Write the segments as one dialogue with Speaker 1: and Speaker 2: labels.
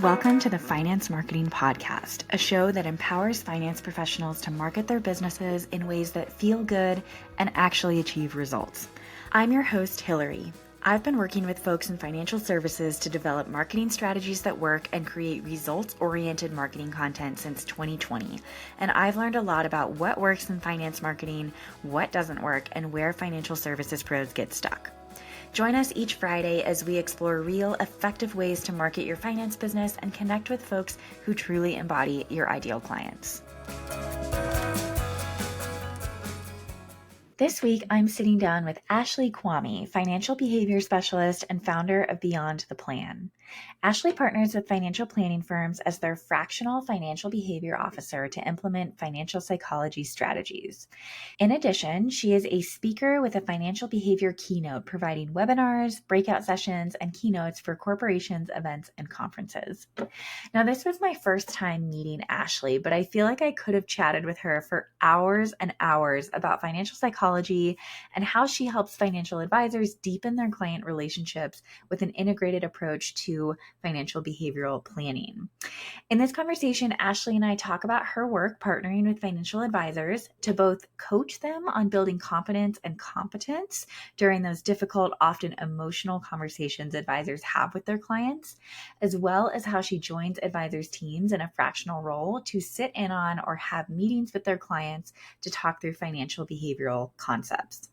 Speaker 1: Welcome to the Finance Marketing Podcast, a show that empowers finance professionals to market their businesses in ways that feel good and actually achieve results. I'm your host, Hillary. I've been working with folks in financial services to develop marketing strategies that work and create results-oriented marketing content since 2020. And I've learned a lot about what works in finance marketing, what doesn't work, and where financial services pros get stuck. Join us each Friday as we explore real, effective ways to market your finance business and connect with folks who truly embody your ideal clients. This week, I'm sitting down with Ashley Quamme, financial behavior specialist and founder of Beyond the Plan. Ashley partners with financial planning firms as their fractional financial behavior officer to implement financial psychology strategies. In addition, she is a speaker with a financial behavior keynote, providing webinars, breakout sessions, and keynotes for corporations, events, and conferences. Now, this was my first time meeting Ashley, but I feel like I could have chatted with her for hours and hours about financial psychology and how she helps financial advisors deepen their client relationships with an integrated approach to financial behavioral planning. In this conversation, Ashley and I talk about her work partnering with financial advisors to both coach them on building confidence and competence during those difficult, often emotional conversations advisors have with their clients, as well as how she joins advisors' teams in a fractional role to sit in on or have meetings with their clients to talk through financial behavioral concepts.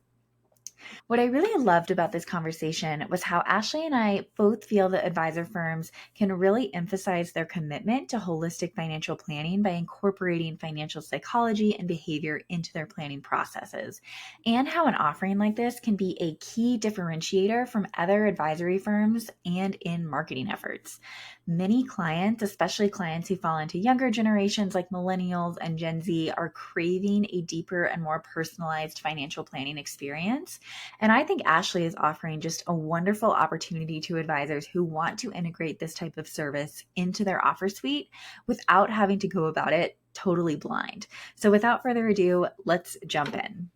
Speaker 1: What I really loved about this conversation was how Ashley and I both feel that advisor firms can really emphasize their commitment to holistic financial planning by incorporating financial psychology and behavior into their planning processes, and how an offering like this can be a key differentiator from other advisory firms and in marketing efforts. Many clients, especially clients who fall into younger generations like millennials and Gen Z, are craving a deeper and more personalized financial planning experience. And I think Ashley is offering just a wonderful opportunity to advisors who want to integrate this type of service into their offer suite without having to go about it totally blind. So without further ado, let's jump in.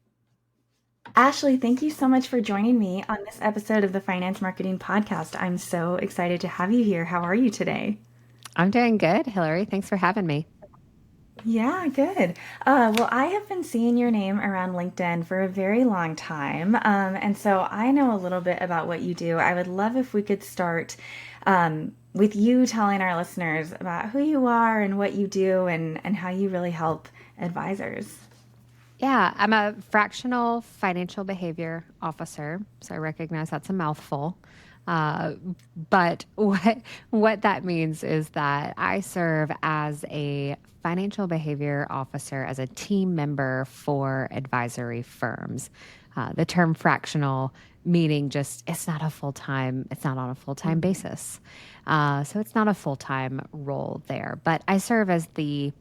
Speaker 1: Ashley, thank you so much for joining me on this episode of the Finance Marketing Podcast. I'm so excited to have you here. How are you today?
Speaker 2: I'm doing good, Hillary. Thanks for having me.
Speaker 1: Yeah, good. Well, I have been seeing your name around LinkedIn for a very long time. And so I know a little bit about what you do. I would love if we could start with you telling our listeners about who you are and what you do and how you really help advisors.
Speaker 2: Yeah, I'm a fractional financial behavior officer, so I recognize that's a mouthful. Uh, but what that means is that I serve as a financial behavior officer as a team member for advisory firms. The term fractional meaning just it's not on a full-time basis. So it's not a full-time role there, but I serve as the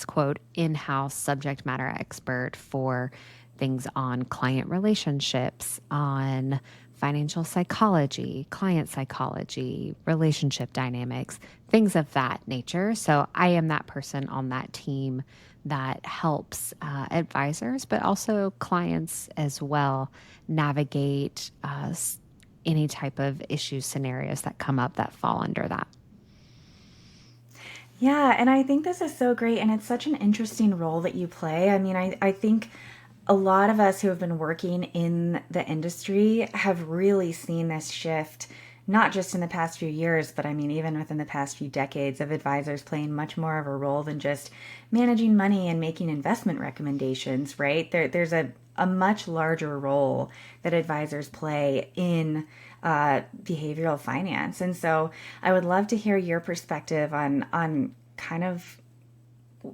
Speaker 2: quote, in-house subject matter expert for things on client relationships, on financial psychology, client psychology, relationship dynamics, things of that nature. So I am that person on that team that helps advisors, but also clients as well, navigate any type of issue scenarios that come up that fall under that.
Speaker 1: Yeah, and I think this is so great, and it's such an interesting role that you play. I mean, I think a lot of us who have been working in the industry have really seen this shift, not just in the past few years, but I mean, even within the past few decades of advisors playing much more of a role than just managing money and making investment recommendations, right? There's a much larger role that advisors play in behavioral finance. And so I would love to hear your perspective on kind of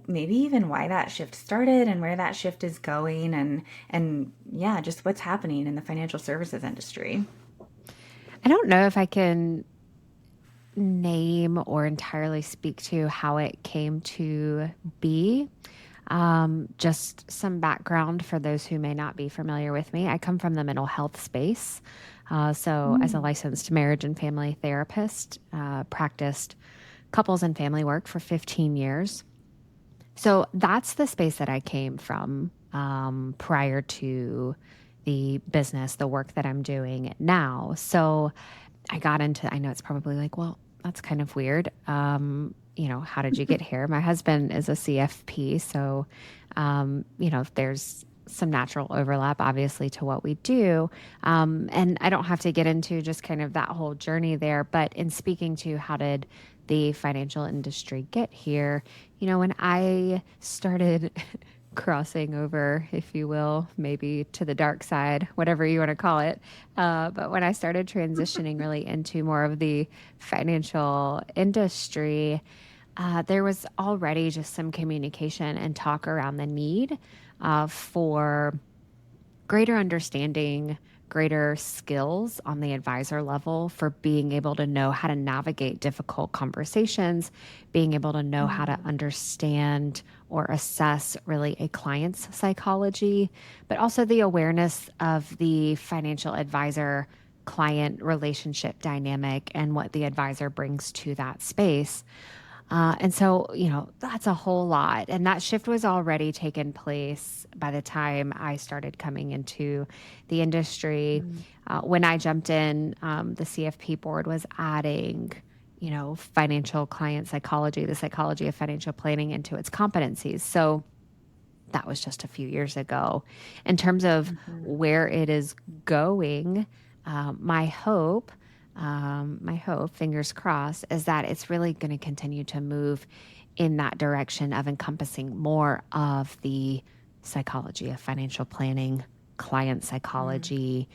Speaker 1: maybe even why that shift started and where that shift is going and yeah, just what's happening in the financial services industry.
Speaker 2: I don't know if I can name or entirely speak to how it came to be. Just some background for those who may not be familiar with me. I come from the mental health space. As a licensed marriage and family therapist, practiced couples and family work for 15 years. So that's the space that I came from prior to the business, the work that I'm doing now. So I got into, I know it's probably like, well, that's kind of weird. How did you get here? My husband is a CFP, so, there's some natural overlap, obviously, to what we do. And I don't have to get into just kind of that whole journey there, but in speaking to how did the financial industry get here, when I started crossing over, if you will, maybe to the dark side, whatever you want to call it. But when I started transitioning really into more of the financial industry, there was already just some communication and talk around the need for greater understanding, greater skills on the advisor level for being able to know how to navigate difficult conversations, being able to know how to understand or assess really a client's psychology, but also the awareness of the financial advisor client relationship dynamic and what the advisor brings to that space. And so, that's a whole lot. And that shift was already taken place by the time I started coming into the industry. When I jumped in, the CFP board was adding, financial client psychology, the psychology of financial planning into its competencies. So that was just a few years ago. In terms of where it is going, my hope, fingers crossed, is that it's really going to continue to move in that direction of encompassing more of the psychology of financial planning, client psychology,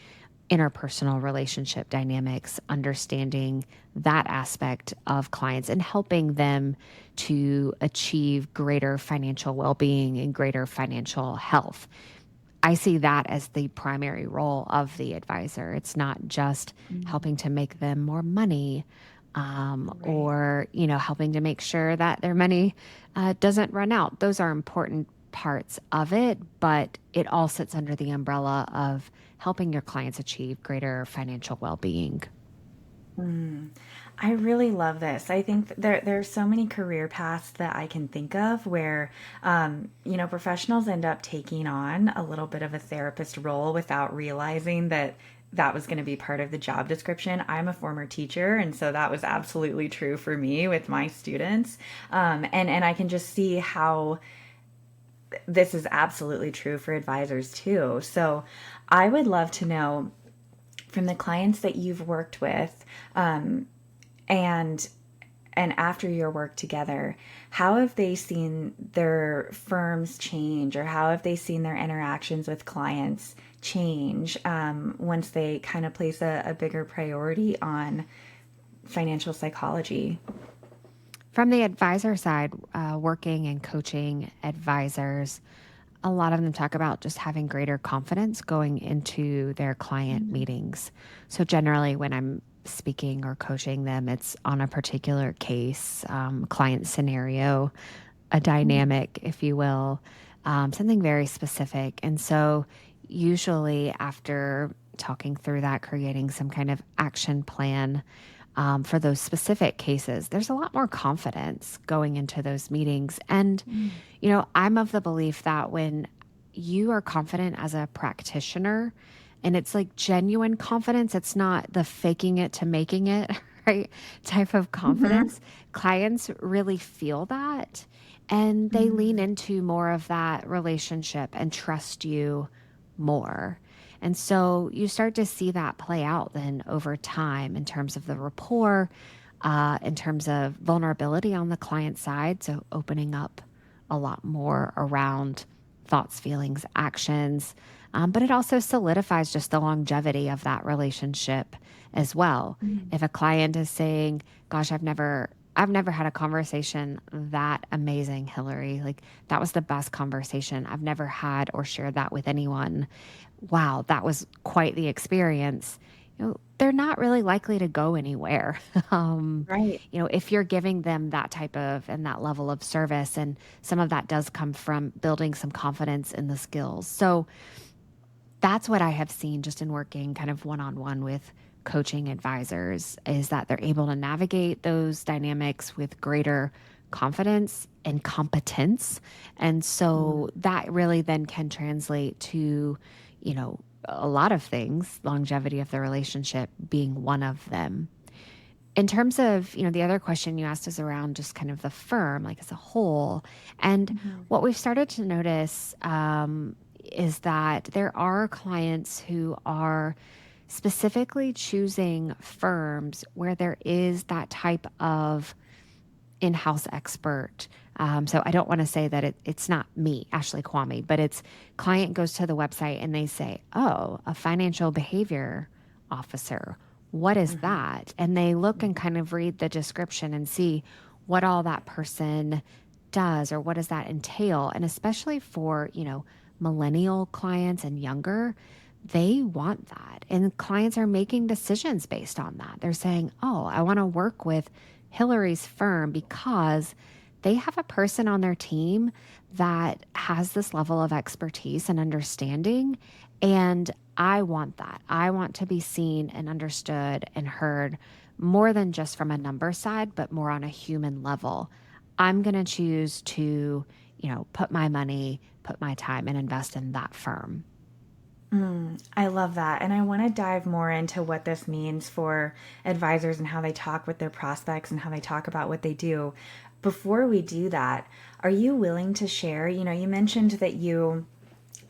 Speaker 2: interpersonal relationship dynamics, understanding that aspect of clients and helping them to achieve greater financial well being and greater financial health. I see that as the primary role of the advisor. It's not just helping to make them more money,
Speaker 1: Right.
Speaker 2: or helping to make sure that their money doesn't run out. Those are important parts of it, but it all sits under the umbrella of helping your clients achieve greater financial well-being.
Speaker 1: I really love this. I think there are so many career paths that I can think of where, professionals end up taking on a little bit of a therapist role without realizing that that was going to be part of the job description. I'm a former teacher, and so that was absolutely true for me with my students. And I can just see how this is absolutely true for advisors too. So I would love to know from the clients that you've worked with, and after your work together, how have they seen their firms change, or how have they seen their interactions with clients change once they kind of place a bigger priority on financial psychology?
Speaker 2: From the advisor side, working and coaching advisors, a lot of them talk about just having greater confidence going into their client meetings. So, generally, when I'm speaking or coaching them, it's on a particular case, client scenario, a dynamic, if you will, something very specific. And so, usually, after talking through that, creating some kind of action plan for those specific cases, there's a lot more confidence going into those meetings. And, I'm of the belief that when you are confident as a practitioner, and it's like genuine confidence, it's not the faking it to making it, right? Type of confidence. Clients really feel that and they lean into more of that relationship and trust you more. And so you start to see that play out then over time in terms of the rapport, in terms of vulnerability on the client side. So opening up a lot more around thoughts, feelings, actions. But it also solidifies just the longevity of that relationship as well. If a client is saying, gosh, I've never had a conversation that amazing, Hillary. Like, that was the best conversation I've never had or shared that with anyone. Wow, that was quite the experience. They're not really likely to go anywhere.
Speaker 1: Right.
Speaker 2: If you're giving them that type of and that level of service, and some of that does come from building some confidence in the skills. So that's what I have seen just in working kind of one on one with coaching advisors, is that they're able to navigate those dynamics with greater confidence and competence. And so that really then can translate to, a lot of things, longevity of the relationship being one of them. In terms of, the other question you asked is around just kind of the firm, like as a whole. And
Speaker 1: Mhm.
Speaker 2: what we've started to notice is that there are clients who are specifically choosing firms where there is that type of in-house expert. So I don't want to say that it's not me, Ashley Quamme, but it's client goes to the website and they say, "Oh, a financial behavior officer. What is
Speaker 1: Mhm.
Speaker 2: that?" And they look and kind of read the description and see what all that person does or what does that entail. And especially for, millennial clients and younger, they want that. And clients are making decisions based on that. They're saying, "Oh, I want to work with Hillary's firm because they have a person on their team that has this level of expertise and understanding. And I want that. I want to be seen and understood and heard more than just from a number side, but more on a human level. I'm going to choose to, put my money, put my time, and invest in that firm."
Speaker 1: I love that. And I want to dive more into what this means for advisors and how they talk with their prospects and how they talk about what they do. Before we do that, are you willing to share? You mentioned that you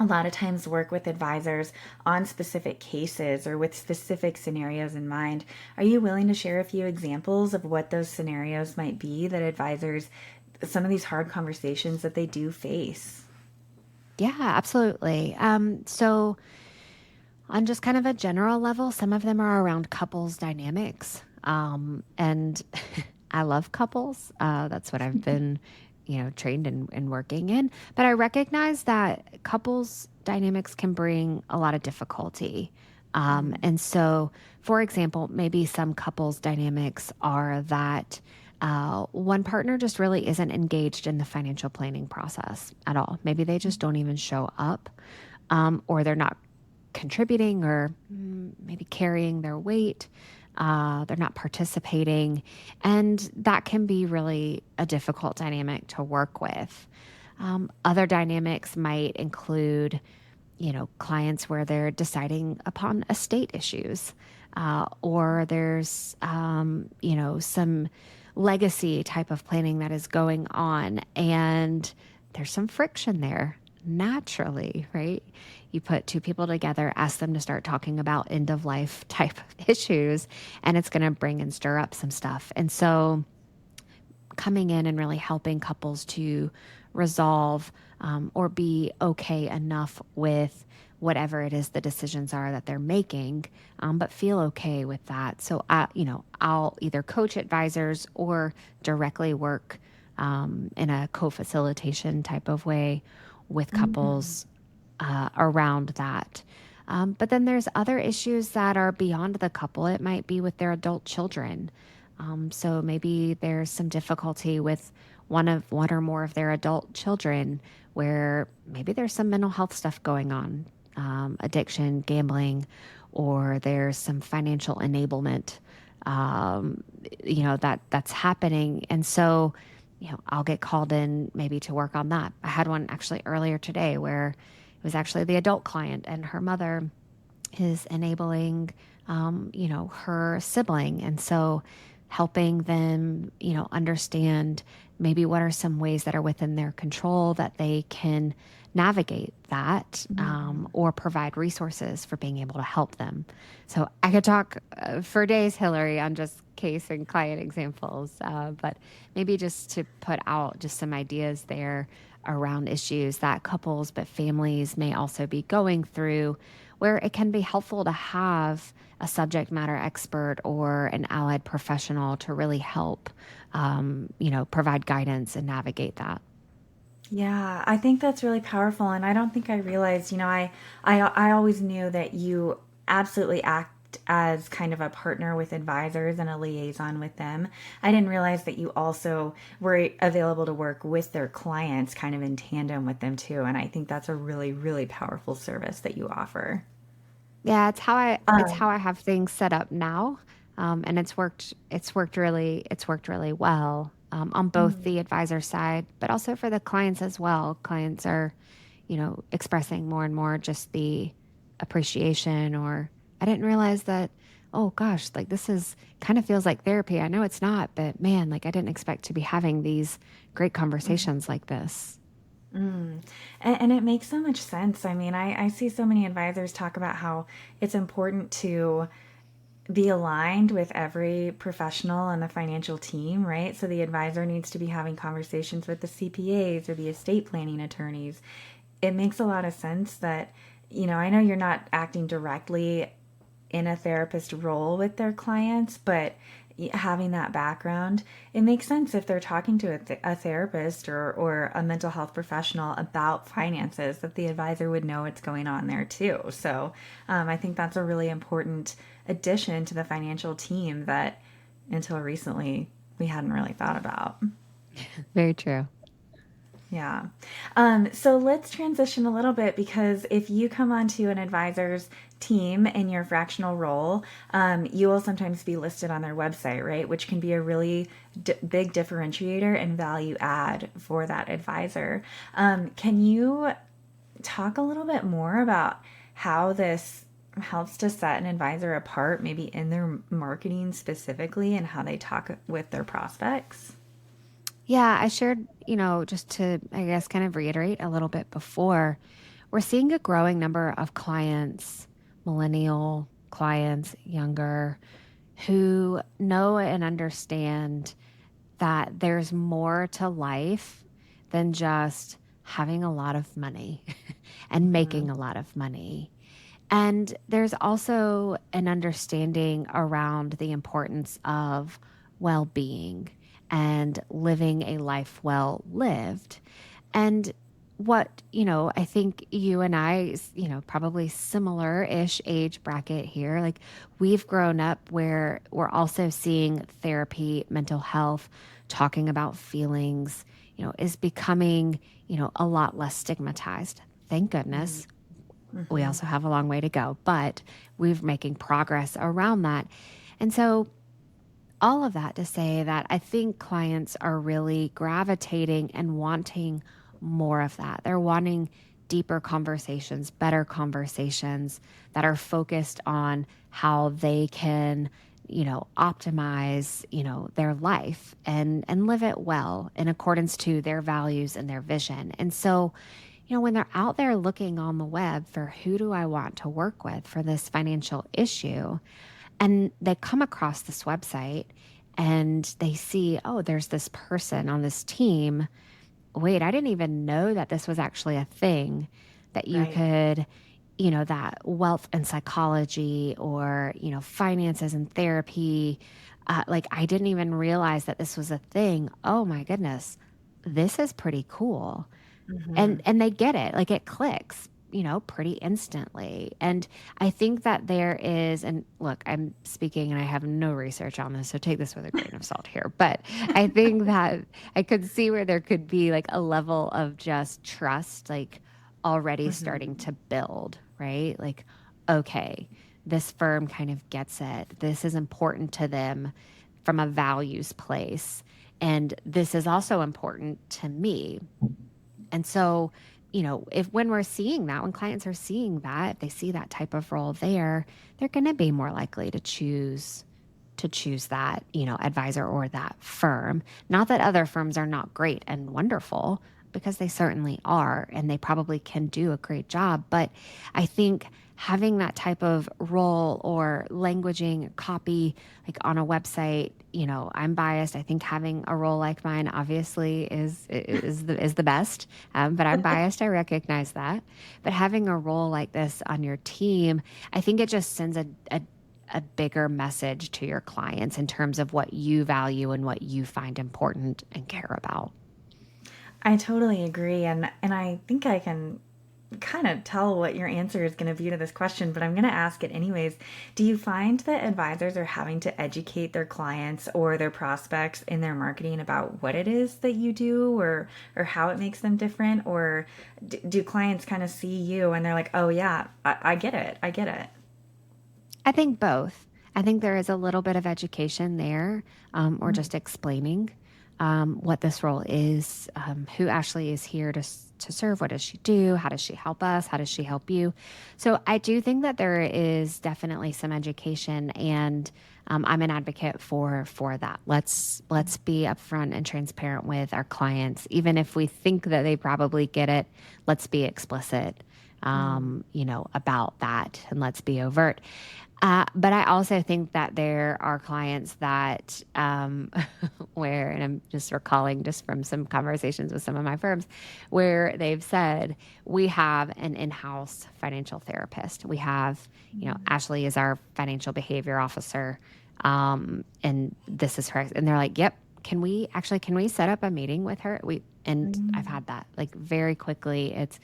Speaker 1: a lot of times work with advisors on specific cases or with specific scenarios in mind. Are you willing to share a few examples of what those scenarios might be that advisors, some of these hard conversations that they do face?
Speaker 2: Yeah, absolutely. So on just kind of a general level, some of them are around couples dynamics. And I love couples. That's what I've been, trained and working in. But I recognize that couples dynamics can bring a lot of difficulty. And so, for example, maybe some couples dynamics are that one partner just really isn't engaged in the financial planning process at all. Maybe they just don't even show up, or they're not contributing or maybe carrying their weight. They're not participating. And that can be really a difficult dynamic to work with. Other dynamics might include, clients where they're deciding upon estate issues, or there's, some legacy type of planning that is going on, and there's some friction there naturally, right? You put two people together, ask them to start talking about end of life type of issues, and it's going to bring and stir up some stuff. And so, coming in and really helping couples to resolve or be okay enough with whatever it is the decisions are that they're making, but feel okay with that. So, I'll either coach advisors or directly work in a co facilitation type of way with
Speaker 1: Mm-hmm.
Speaker 2: couples around that. But then there's other issues that are beyond the couple. It might be with their adult children. So maybe there's some difficulty with one or more of their adult children, where maybe there's some mental health stuff going on, addiction, gambling, or there's some financial enablement, um, that's happening. And so, I'll get called in maybe to work on that. I had one actually earlier today where it was actually the adult client and her mother is enabling, her sibling. And so helping them, understand maybe what are some ways that are within their control that they can navigate that, or provide resources for being able to help them. So I could talk for days, Hillary, on just case and client examples, but maybe just to put out just some ideas there around issues that couples but families may also be going through, where it can be helpful to have a subject matter expert or an allied professional to really help, provide guidance and navigate that.
Speaker 1: Yeah, I think that's really powerful, and I don't think I realized. I always knew that you absolutely act as kind of a partner with advisors and a liaison with them. I didn't realize that you also were available to work with their clients, kind of in tandem with them too. And I think that's a really, really powerful service that you offer.
Speaker 2: Yeah, it's how I have things set up now, and it's worked really well, on both the advisor side, but also for the clients as well. Clients are, expressing more and more just the appreciation, or I didn't realize that oh gosh, like this is kind of feels like therapy. I know it's not, but man, like I didn't expect to be having these great conversations like this.
Speaker 1: Mm. And it makes so much sense. I mean, I see so many advisors talk about how it's important to be aligned with every professional on the financial team, right? So the advisor needs to be having conversations with the CPAs or the estate planning attorneys. It makes a lot of sense that, I know you're not acting directly in a therapist role with their clients, but having that background, it makes sense if they're talking to a therapist or a mental health professional about finances that the advisor would know what's going on there too. So I think that's a really important addition to the financial team that until recently we hadn't really thought about.
Speaker 2: Very true.
Speaker 1: Yeah. So let's transition a little bit because if you come onto an advisor's team in your fractional role, you will sometimes be listed on their website, right? Which can be a really big differentiator and value add for that advisor. Can you talk a little bit more about how this helps to set an advisor apart, maybe in their marketing specifically, and how they talk with their prospects?
Speaker 2: Yeah, I shared, just to, I guess, kind of reiterate a little bit before, we're seeing a growing number of clients, millennial clients, younger, who know and understand that there's more to life than just having a lot of money and making a lot of money. And there's also an understanding around the importance of well being and living a life well lived. And what, I think you and I, probably similar ish age bracket here. Like we've grown up where we're also seeing therapy, mental health, talking about feelings, is becoming, a lot less stigmatized. Thank goodness. We
Speaker 1: Mm-hmm.
Speaker 2: also have a long way to go, but we're making progress around that. And so, all of that to say that I think clients are really gravitating and wanting more of that. They're wanting deeper conversations, better conversations that are focused on how they can, optimize, their life and live it well in accordance to their values and their vision. And so, when they're out there looking on the web for who do I want to work with for this financial issue, and they come across this website and they see, oh, there's this person on this team. Wait, I didn't even know that this was actually a thing that you
Speaker 1: Right.
Speaker 2: could, that wealth and psychology or, finances and therapy. Like, I didn't even realize that this was a thing. Oh my goodness, this is pretty cool.
Speaker 1: Mm-hmm.
Speaker 2: And they get it, like it clicks, pretty instantly. And I think that there is, and look, I'm speaking and I have no research on this, so take this with a grain of salt here, but I think that I could see where there could be like a level of just trust like already starting
Speaker 1: Mm-hmm.
Speaker 2: to build, right? Like, okay, this firm kind of gets it, this is important to them from a values place, and this is also important to me. And so, if when we're seeing that, when clients are seeing that, if they see that type of role there, they're going to be more likely to choose that, advisor or that firm. Not that other firms are not great and wonderful, because they certainly are and they probably can do a great job, but I think having that type of role or languaging copy like on a website, I'm biased. I think having a role like mine obviously is the best, but I'm biased. I recognize that. But having a role like this on your team, I think it just sends a bigger message to your clients in terms of what you value and what you find important and care about.
Speaker 1: I totally agree, and I think I can kind of tell what your answer is going to be to this question, but I'm going to ask it anyways. Do you find that advisors are having to educate their clients or their prospects in their marketing about what it is that you do or how it makes them different, or do clients kind of see you and they're like, "Oh yeah, I get it. I get it."
Speaker 2: I think both. I think there is a little bit of education there, or just explaining. what this role is, who Ashley is here to serve. What does she do? How does she help us? How does she help you? So I do think that there is definitely some education, and I'm an advocate for that. Let's be upfront and transparent with our clients, even if we think that they probably get it. Let's be explicit, about that, and let's be overt. But I also think that there are clients that, where, and I'm just recalling just from some conversations with some of my firms, where they've said, we have an in house financial therapist. We have, Ashley is our financial behavior officer. And this is her. And they're like, yep, can we set up a meeting with her? And I've had that like very quickly. It's,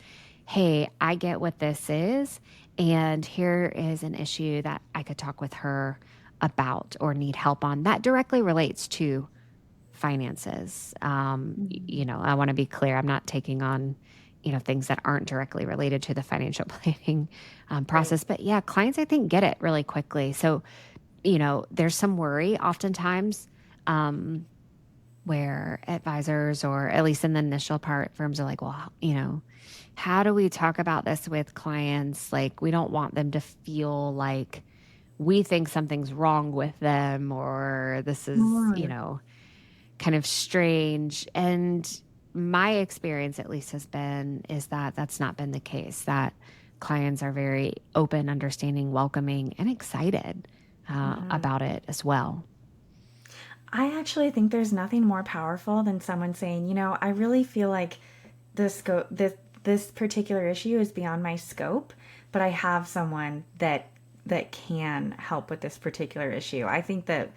Speaker 2: hey, I get what this is. And here is an issue that I could talk with her about or need help on that directly relates to finances. I want to be clear. I'm not taking on, things that aren't directly related to the financial planning
Speaker 1: Right.
Speaker 2: process. But yeah, clients, I think, get it really quickly. So, there's some worry oftentimes where advisors, or at least in the initial part, firms are like, well, how do we talk about this with clients? Like, we don't want them to feel like we think something's wrong with them, or this is,
Speaker 1: Right.
Speaker 2: kind of strange. And my experience, at least, is that that's not been the case, that clients are very open, understanding, welcoming, and excited about it as well.
Speaker 1: I actually think there's nothing more powerful than someone saying, I really feel like this particular issue is beyond my scope, but I have someone that can help with this particular issue. I think that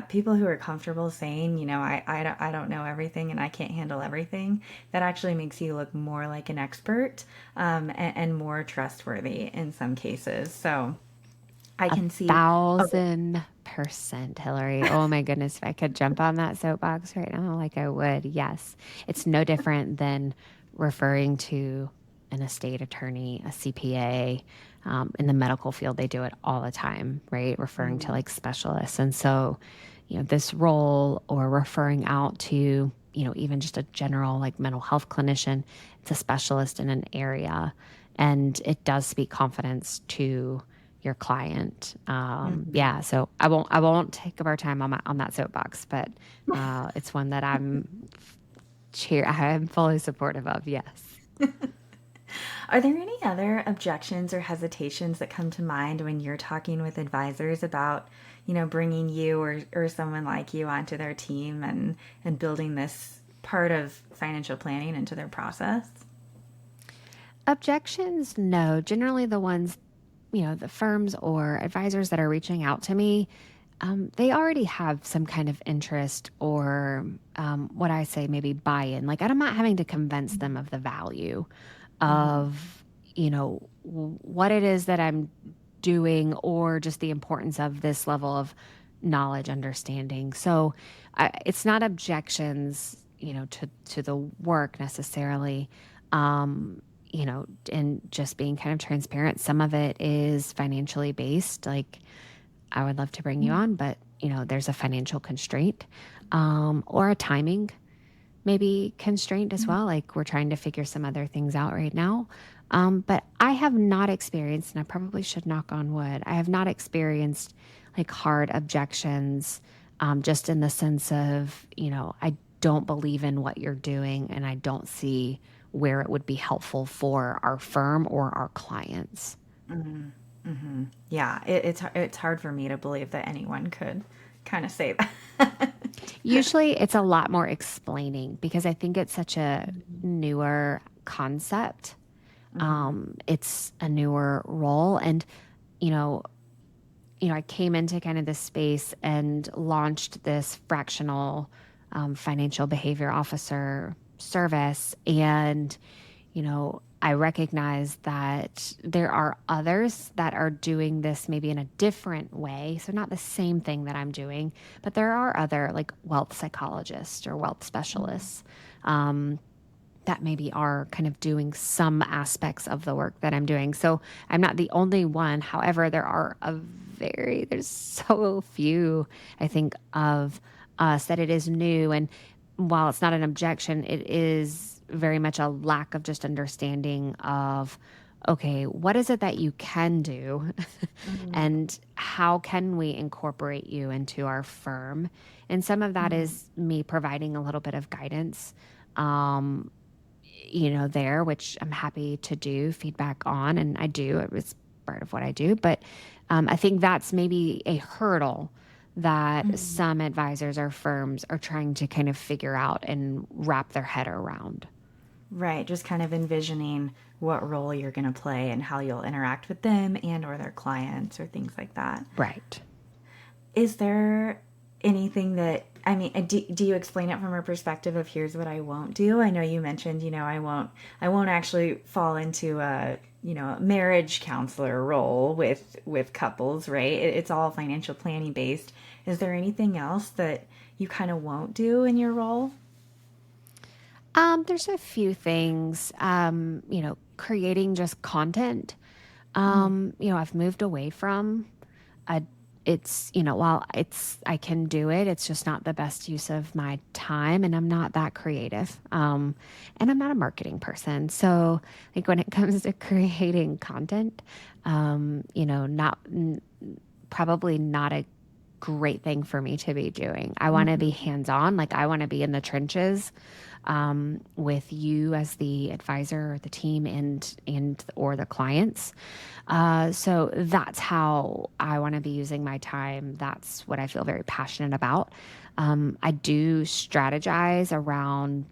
Speaker 1: people who are comfortable saying, I don't know everything and I can't handle everything, that actually makes you look more like an expert, and more trustworthy in some cases. So I
Speaker 2: A
Speaker 1: can see. Oh,
Speaker 2: 1,000%, Hillary. Oh my goodness, if I could jump on that soapbox right now, like I would, yes. It's no different than referring to an estate attorney, a CPA. In the medical field, they do it all the time, right? Referring to like specialists. And so, this role, or referring out to, even just a general like mental health clinician, it's a specialist in an area. And it does speak confidence to your client.
Speaker 1: mhm.
Speaker 2: Yeah, so I won't take up our time on that soapbox, but it's one that I'm fully supportive of. Yes.
Speaker 1: Are there any other objections or hesitations that come to mind when you're talking with advisors about, bringing you or someone like you onto their team and building this part of financial planning into their process?
Speaker 2: Objections? No. Generally, the ones, the firms or advisors that are reaching out to me, they already have some kind of interest, or what I say, maybe buy in. Like, I'm not having to convince them of the value
Speaker 1: Mm-hmm.
Speaker 2: of, what it is that I'm doing, or just the importance of this level of knowledge, understanding. So it's not objections, to the work necessarily. And just being kind of transparent. Some of it is financially based. Like, I would love to bring you on, but there's a financial constraint, or a timing maybe constraint as well. Like, we're trying to figure some other things out right now. But I have not experienced, and I probably should knock on wood, I have not experienced like hard objections, just in the sense of, I don't believe in what you're doing, and I don't see where it would be helpful for our firm or our clients.
Speaker 1: Yeah, it's hard for me to believe that anyone could kind of say that.
Speaker 2: Usually it's a lot more explaining, because I think it's such a newer concept. It's a newer role. And, you know, I came into kind of this space and launched this fractional financial behavior officer service. And, I recognize that there are others that are doing this maybe in a different way. So, not the same thing that I'm doing, but there are other like wealth psychologists or wealth specialists that maybe are kind of doing some aspects of the work that I'm doing. So I'm not the only one. However, there's so few, I think, of us that it is new. And while it's not an objection, it is very much a lack of just understanding of, okay, what is it that you can do
Speaker 1: Mm,
Speaker 2: and how can we incorporate you into our firm? And some of that
Speaker 1: mm,
Speaker 2: is me providing a little bit of guidance, um, there, which I'm happy to do feedback on. And I do, it's part of what I do. But I think that's maybe a hurdle that
Speaker 1: mm.
Speaker 2: some advisors or firms are trying to kind of figure out and wrap their head around.
Speaker 1: Right, just kind of envisioning what role you're going to play and how you'll interact with them and or their clients or things like that.
Speaker 2: Right.
Speaker 1: Is there anything that I mean, do you explain it from a perspective of here's what I won't do? I know you mentioned, I won't actually fall into a, marriage counselor role with couples, right? It's all financial planning based. Is there anything else that you kind of won't do in your role?
Speaker 2: There's a few things, creating just content.
Speaker 1: Mm,
Speaker 2: I've moved away from a, while I can do it, it's just not the best use of my time and I'm not that creative. And I'm not a marketing person. So like when it comes to creating content, not, probably not a great thing for me to be doing. I want to be
Speaker 1: mhm,
Speaker 2: hands on, like I want to be in the trenches with you as the advisor or the team and or the clients. So that's how I want to be using my time. That's what I feel very passionate about. I do strategize around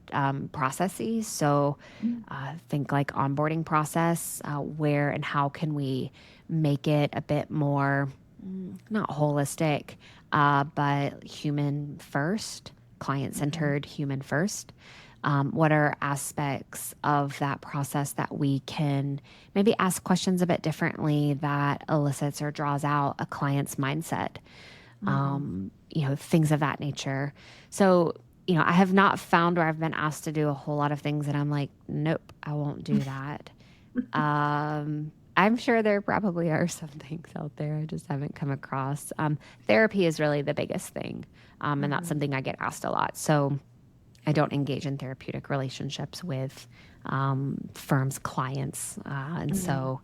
Speaker 2: processes. So
Speaker 1: mm,
Speaker 2: think like onboarding process, where and how can we make it a bit more not holistic, but human first, client
Speaker 1: mhm,
Speaker 2: centered, human first. What are aspects of that process that we can maybe ask questions a bit differently that elicits or draws out a client's mindset?
Speaker 1: mhm.
Speaker 2: Things of that nature. So, I have not found where I've been asked to do a whole lot of things that I'm like, nope, I won't do that. I'm sure there probably are some things out there I just haven't come across. Therapy is really the biggest thing, and that's
Speaker 1: Mhm,
Speaker 2: something I get asked a lot. So I don't engage in therapeutic relationships with firms' clients. And
Speaker 1: mhm,
Speaker 2: so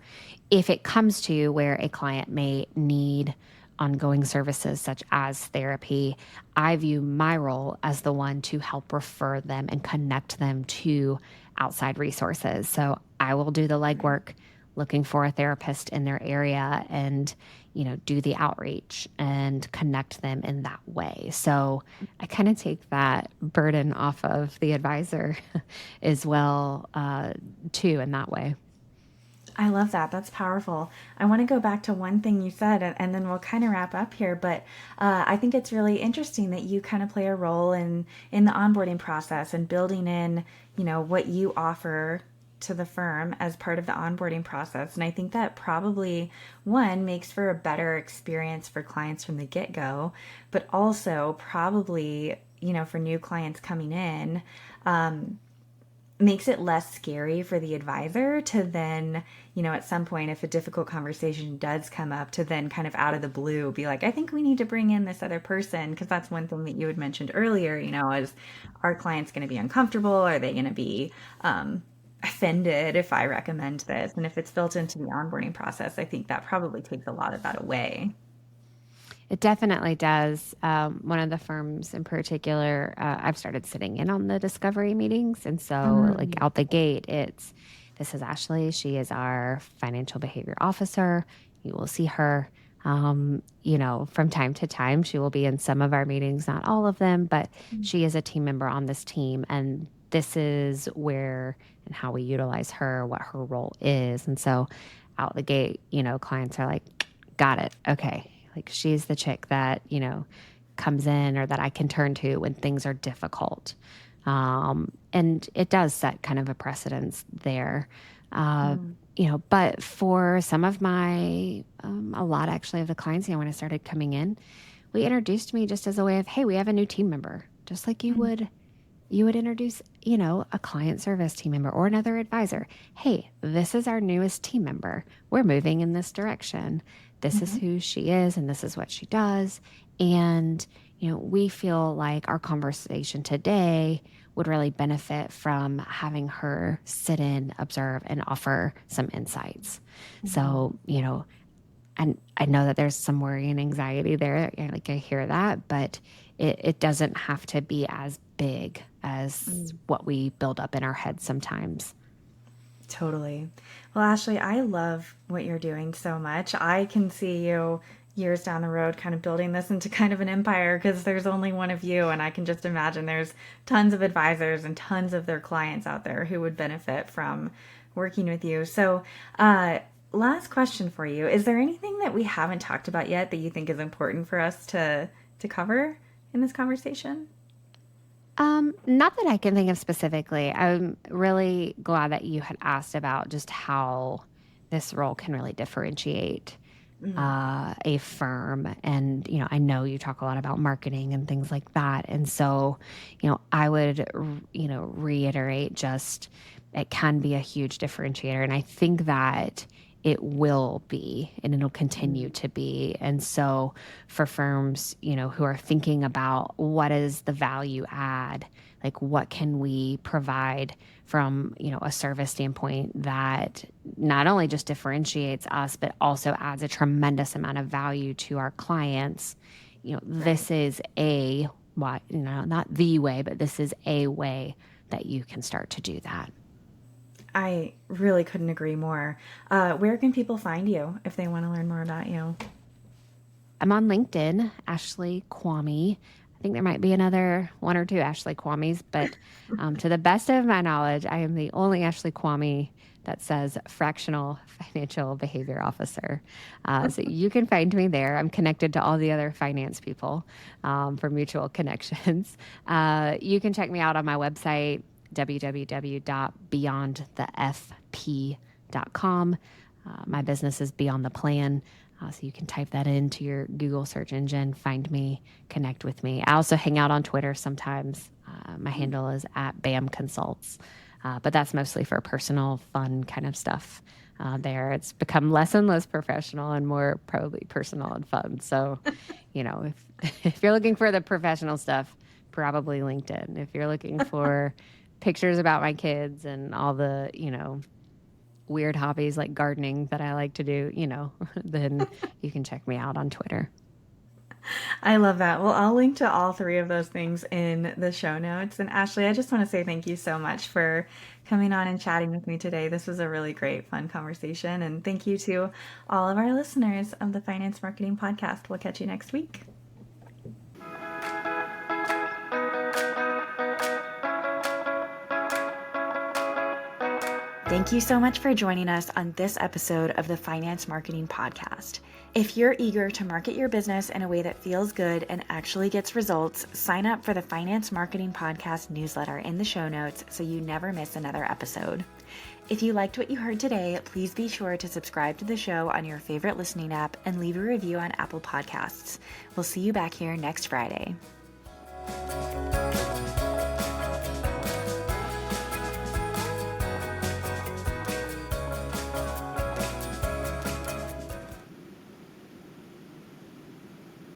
Speaker 2: if it comes to where a client may need ongoing services such as therapy, I view my role as the one to help refer them and connect them to outside resources. So I will do the
Speaker 1: right.
Speaker 2: legwork looking for a therapist in their area and do the outreach and connect them in that way. So I kind of take that burden off of the advisor as well, too, in that way.
Speaker 1: I love that. That's powerful. I want to go back to one thing you said, and then we'll kind of wrap up here. But I think it's really interesting that you kind of play a role in the onboarding process and building in, what you offer to the firm as part of the onboarding process. And I think that probably one makes for a better experience for clients from the get go, but also probably, for new clients coming in, makes it less scary for the advisor to then, at some point, if a difficult conversation does come up, to then kind of out of the blue be like, I think we need to bring in this other person. Because that's one thing that you had mentioned earlier, is our clients going to be uncomfortable? Are they going to be offended if I recommend this? And if it's built into the onboarding process, I think that probably takes a lot of that away.
Speaker 2: It definitely does. One of the firms in particular, I've started sitting in on the discovery meetings. And so, like,
Speaker 1: Mm,
Speaker 2: out the gate, this is Ashley. She is our financial behavior officer. You will see her, from time to time. She will be in some of our meetings, not all of them, but she is a team member on this team. And this is where and how we utilize her, what her role is. And so, out the gate, clients are like, got it. Okay. Like she's the chick that, comes in or that I can turn to when things are difficult. And it does set kind of a precedence there. Uh,
Speaker 1: mm,
Speaker 2: but for some of a lot actually of the clients, when I started coming in, we introduced me just as a way of, hey, we have a new team member, just like you would introduce, a client service team member or another advisor. Hey, this is our newest team member. We're moving in this direction. this is who she is and this is what she does. And, we feel like our conversation today would really benefit from having her sit in, observe, and offer some insights. So, and I know that there's some worry and anxiety there. Like I hear that, but it doesn't have to be as big as what we build up in our heads sometimes.
Speaker 1: Totally. Well, Ashley, I love what you're doing so much. I can see you years down the road kind of building this into kind of an empire because there's only one of you. And I can just imagine there's tons of advisors and tons of their clients out there who would benefit from working with you. So, last question for you. Is there anything that we haven't talked about yet that you think is important for us to cover in this conversation?
Speaker 2: Not that I can think of specifically. I'm really glad that you had asked about just how this role can really differentiate a firm. And, I know you talk a lot about marketing and things like that. And so, I would, reiterate just it can be a huge differentiator. And I think that it will be and it'll continue to be. And so for firms, who are thinking about what is the value add, like what can we provide from, a service standpoint that not only just differentiates us, but also adds a tremendous amount of value to our clients. This is not the way, but this is a way that you can start to do that.
Speaker 1: I really couldn't agree more. Where can people find you if they want to learn more about you?
Speaker 2: I'm on LinkedIn, Ashley Quamme. I think there might be another one or two Ashley Quammes, but to the best of my knowledge, I am the only Ashley Quamme that says Fractional Financial Behavior Officer. So you can find me there. I'm connected to all the other finance people for mutual connections. You can check me out on my website, www.beyondthefp.com. My business is Beyond the Plan. So you can type that into your Google search engine, find me, connect with me. I also hang out on Twitter sometimes. My handle is @BAM Consults. But that's mostly for personal, fun kind of stuff there. It's become less and less professional and more probably personal and fun. So, if you're looking for the professional stuff, probably LinkedIn. If you're looking for pictures about my kids and all the, weird hobbies like gardening that I like to do, then you can check me out on Twitter.
Speaker 1: I love that. Well, I'll link to all three of those things in the show notes. And Ashley, I just want to say thank you so much for coming on and chatting with me today. This was a really great, fun conversation. And thank you to all of our listeners of the Finance Marketing Podcast. We'll catch you next week. Thank you so much for joining us on this episode of the Finance Marketing Podcast. If you're eager to market your business in a way that feels good and actually gets results, sign up for the Finance Marketing Podcast newsletter in the show notes so you never miss another episode. If you liked what you heard today, please be sure to subscribe to the show on your favorite listening app and leave a review on Apple Podcasts. We'll see you back here next Friday.